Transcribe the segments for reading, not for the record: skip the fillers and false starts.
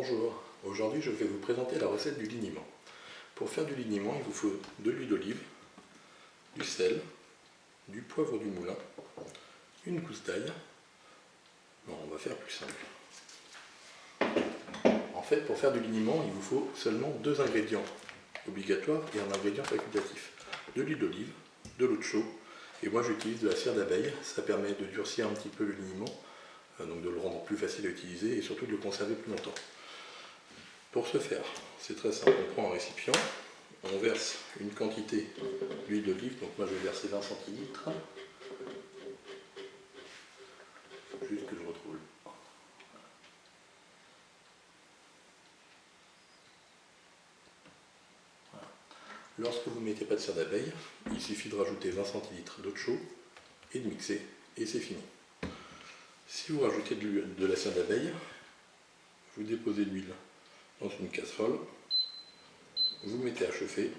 Bonjour, aujourd'hui je vais vous présenter la recette du liniment. Pour faire du liniment, il vous faut de l'huile d'olive, du sel, du poivre du moulin, une gousse d'ail. Non, on va faire plus simple. En fait, pour faire du liniment, il vous faut seulement deux ingrédients obligatoires et un ingrédient facultatif. De l'huile d'olive, de l'eau de chaux, et moi j'utilise de la cire d'abeille, ça permet de durcir un petit peu le liniment, donc de le rendre plus facile à utiliser et surtout de le conserver plus longtemps. Pour ce faire, c'est très simple, on prend un récipient, on verse une quantité d'huile d'olive, donc moi je vais verser 20 centilitres, juste que je retrouve. Voilà. Lorsque vous ne mettez pas de cire d'abeille, il suffit de rajouter 20 centilitres d'eau de chaux et de mixer, et c'est fini. Si vous rajoutez de la cire d'abeille, vous déposez l'huile dans une casserole, vous mettez à chauffer,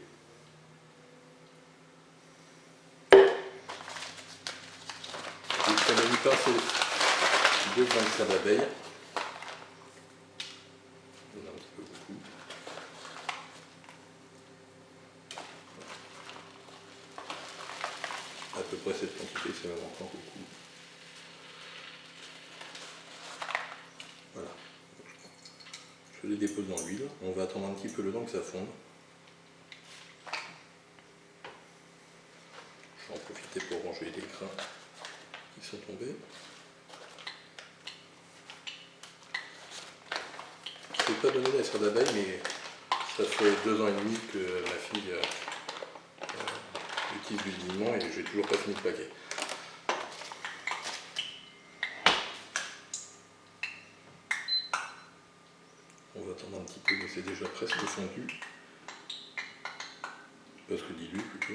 vous prenez une pincée de grains de cire d'abeille, un petit peu beaucoup, à peu près cette quantité, c'est même encore beaucoup. Voilà. Je les dépose dans l'huile, on va attendre un petit peu le temps que ça fonde. Je vais en profiter pour ranger les grains qui sont tombés. Je ne vais pas donner la cire d'abeille, mais ça fait 2 ans et demi que ma fille utilise du liniment et j'ai toujours pas fini de paquet. On va attendre un petit peu, mais c'est déjà presque fondu. Parce que dilu plutôt.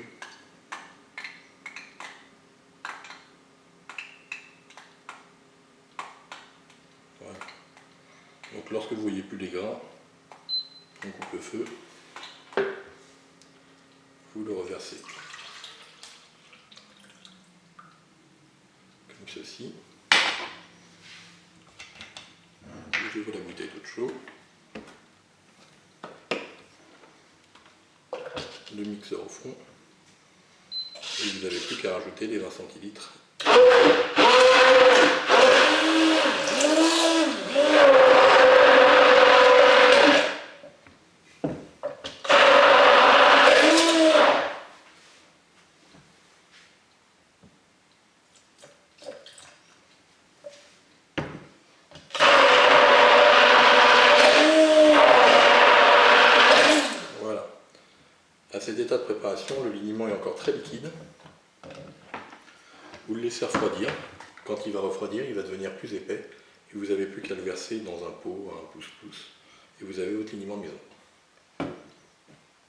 Voilà. Donc lorsque vous voyez plus les grains, on coupe le feu, vous le reversez. Comme ceci. J'ouvre la bouteille d'eau de chaux. Le mixeur au fond. Et vous n'avez plus qu'à rajouter les 20 centilitres. À cet état de préparation, le liniment est encore très liquide. Vous le laissez refroidir. Quand il va refroidir, il va devenir plus épais. Et vous n'avez plus qu'à le verser dans un pot, un pouce-pouce. Et vous avez votre liniment maison.